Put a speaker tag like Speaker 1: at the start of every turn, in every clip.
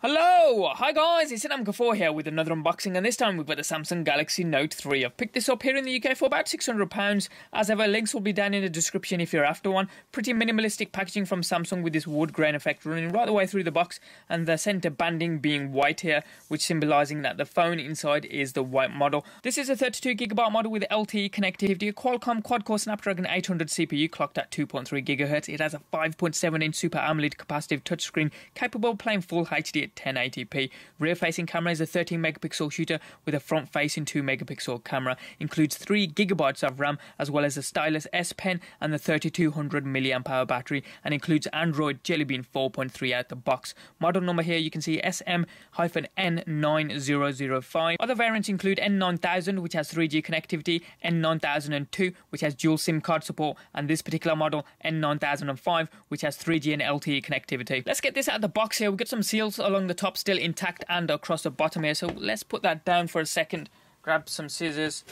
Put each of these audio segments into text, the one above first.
Speaker 1: Hello! Hi guys, it's Am4 here with another unboxing, and this time we've got the Samsung Galaxy Note 3. I've picked this up here in the UK for about £600. As ever, links will be down in the description if you're after one. Pretty minimalistic packaging from Samsung with this wood grain effect running right the way through the box, and the centre banding being white here, which symbolising that the phone inside is the white model. This is a 32GB model with LTE connectivity, a Qualcomm quad-core Snapdragon 800 CPU clocked at 2.3 GHz. It has a 5.7-inch Super AMOLED capacitive touchscreen capable of playing full HD at 1080p. Rear facing camera is a 13 megapixel shooter with a front facing 2 megapixel camera. Includes 3 GB of RAM as well as a stylus S Pen and the 3200 mAh battery, and includes Android Jelly Bean 4.3 out the box. Model number here you can see SM-N9005. Other variants include N9000 which has 3G connectivity, N9002 which has dual SIM card support, and this particular model N9005 which has 3G and LTE connectivity. Let's get this out of the box here. We've got some seals along the top still intact and across the bottom here, so let's put that down for a second, grab some scissors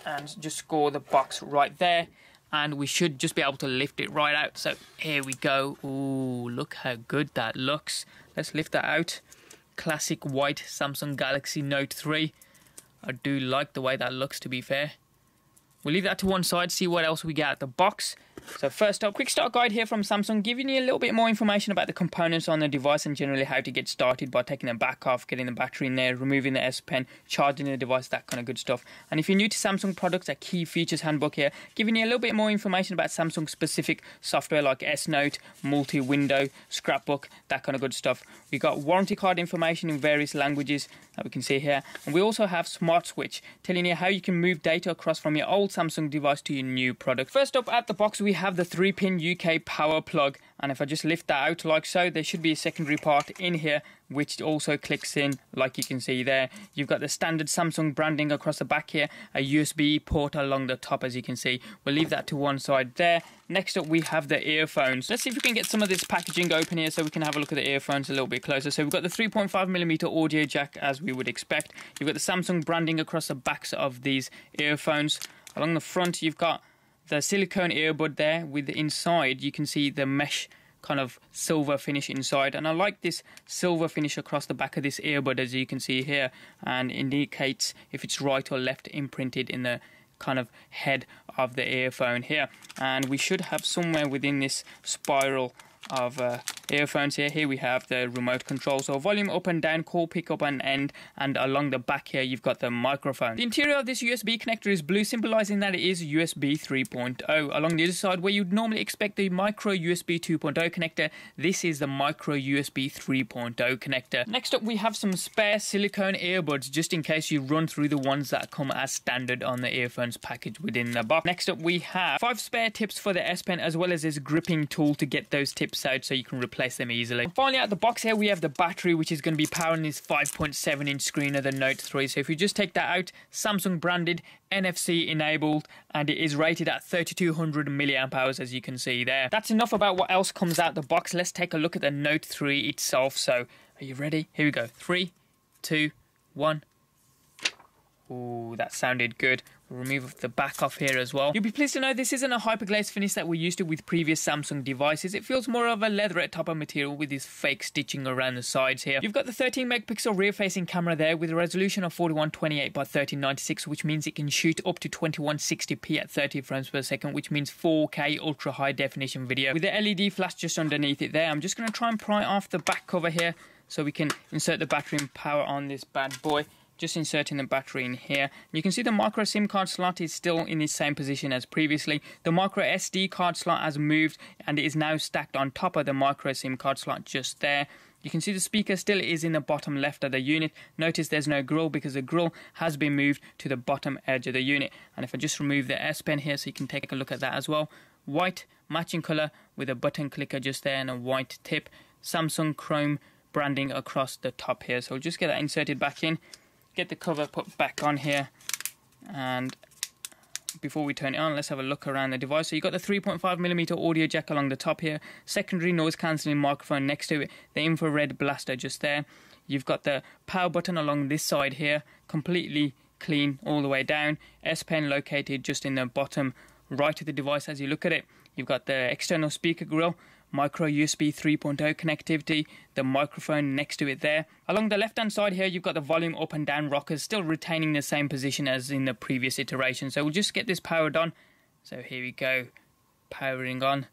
Speaker 1: and just score the box right there, and we should just be able to lift it right out. So here we go. Ooh, look how good that looks. Let's lift that out. Classic white Samsung Galaxy Note 3. I do like the way that looks, to be fair. We'll leave that to one side, see what else we get out the box. So first up, quick start guide here from Samsung, giving you a little bit more information about the components on the device and generally how to get started by taking the back off, getting the battery in there, removing the S Pen, charging the device, that kind of good stuff. And if you're new to Samsung products, a key features handbook here, giving you a little bit more information about Samsung specific software like S Note, multi-window, scrapbook, that kind of good stuff. We got warranty card information in various languages that we can see here, and we also have Smart Switch telling you how you can move data across from your old Samsung device to your new product. First up at the box we have the 3-pin UK power plug, and if I just lift that out like so, there should be a secondary part in here which also clicks in like you can see there. You've got the standard Samsung branding across the back here, a USB port along the top as you can see. We'll leave that to one side there. Next up we have the earphones. Let's see if we can get some of this packaging open here so we can have a look at the earphones a little bit closer. So we've got the 3.5mm audio jack as we would expect. You've got the Samsung branding across the backs of these earphones. Along the front you've got the silicone earbud there, with the inside you can see the mesh kind of silver finish inside, and I like this silver finish across the back of this earbud as you can see here, and indicates if it's right or left imprinted in the kind of head of the earphone here. And we should have somewhere within this spiral of earphones here we have the remote control, so volume up and down, call pick up and end, and along the back here you've got the microphone. The interior of this USB connector is blue, symbolizing that it is USB 3.0. Along the other side, where you'd normally expect the micro USB 2.0 connector, this is the micro USB 3.0 connector. Next up we have some spare silicone earbuds just in case you run through the ones that come as standard on the earphones package within the box. Next up we have 5 spare tips for the S Pen as well as this gripping tool to get those tips out so you can replace them easily. And finally out the box here we have the battery, which is going to be powering this 5.7-inch screen of the Note 3. So if you just take that out, Samsung branded, NFC enabled, and it is rated at 3200 mAh as you can see there. That's enough about what else comes out the box. Let's take a look at the Note 3 itself. So are you ready? Here we go. 3, 2, 1. Ooh, that sounded good. We'll remove the back off here as well. You'll be pleased to know this isn't a hyperglaze finish that we're used to with previous Samsung devices. It feels more of a leatherette type of material with this fake stitching around the sides here. You've got the 13 megapixel rear facing camera there with a resolution of 4128 by 1396, which means it can shoot up to 2160p at 30 frames per second, which means 4K ultra high definition video with the LED flash just underneath it there. I'm just going to try and pry off the back cover here so we can insert the battery and power on this bad boy. Just inserting the battery in here. You can see the micro SIM card slot is still in the same position as previously. The micro SD card slot has moved and it is now stacked on top of the micro SIM card slot just there. You can see the speaker still is in the bottom left of the unit. Notice there's no grill because the grill has been moved to the bottom edge of the unit. And if I just remove the S Pen here so you can take a look at that as well. White matching colour with a button clicker just there and a white tip. Samsung Chrome branding across the top here. So we'll just get that inserted back in. Get the cover put back on here, and before we turn it on, let's have a look around the device. So you've got the 3.5mm audio jack along the top here, secondary noise cancelling microphone next to it, the infrared blaster just there. You've got the power button along this side here, completely clean all the way down. S Pen located just in the bottom right of the device as you look at it. You've got the external speaker grill micro USB 3.0 connectivity, the microphone next to it there. Along the left hand side here, you've got the volume up and down rockers, still retaining the same position as in the previous iteration. So we'll just get this powered on. So here we go, powering on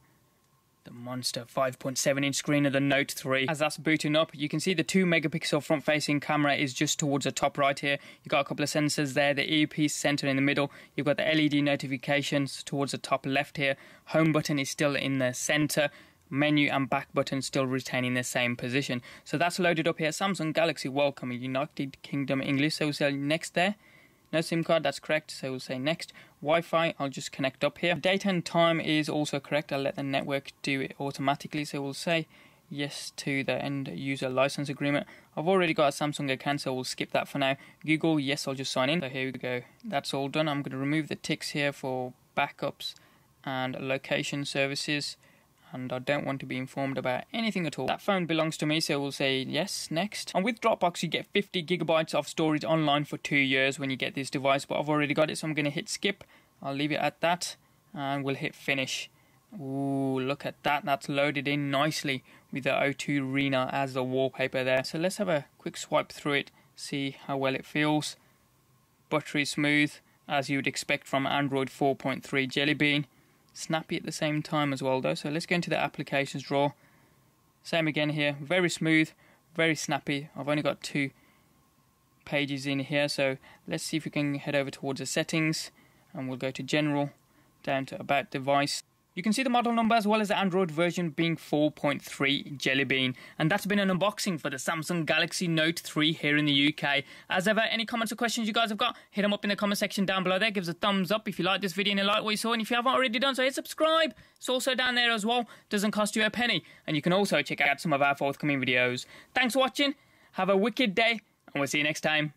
Speaker 1: the monster 5.7-inch screen of the Note 3. As that's booting up, you can see the 2 megapixel front-facing camera is just towards the top right here. You've got a couple of sensors there, the earpiece center in the middle. You've got the LED notifications towards the top left here. Home button is still in the center. Menu and back button still retaining the same position. So that's loaded up here. Samsung Galaxy Welcome, United Kingdom English. So we'll say next there. No SIM card, that's correct, so we'll say next. Wi-Fi, I'll just connect up here. Date and time is also correct. I'll let the network do it automatically, so we'll say yes to the end user license agreement. I've already got a Samsung account, so we'll skip that for now. Google, yes, I'll just sign in. So here we go, that's all done. I'm going to remove the ticks here for backups and location services, and I don't want to be informed about anything at all. That phone belongs to me, so we'll say yes, next. And with Dropbox, you get 50 gigabytes of storage online for 2 years when you get this device, but I've already got it, so I'm going to hit skip. I'll leave it at that, and we'll hit finish. Ooh, look at that, that's loaded in nicely with the O2 Rena as the wallpaper there. So let's have a quick swipe through it, see how well it feels. Buttery smooth, as you would expect from Android 4.3 Jelly Bean. Snappy at the same time as well though. So let's go into the applications drawer. Same again here, very smooth, very snappy. I've only got 2 pages in here, so let's see if we can head over towards the settings, and we'll go to general, down to about device. You can see the model number as well as the Android version being 4.3 Jelly Bean. And that's been an unboxing for the Samsung Galaxy Note 3 here in the UK. As ever, any comments or questions you guys have got, hit them up in the comment section down below there. Give us a thumbs up if you like this video and you like what you saw. And if you haven't already done so, hit subscribe. It's also down there as well. Doesn't cost you a penny. And you can also check out some of our forthcoming videos. Thanks for watching. Have a wicked day. And we'll see you next time.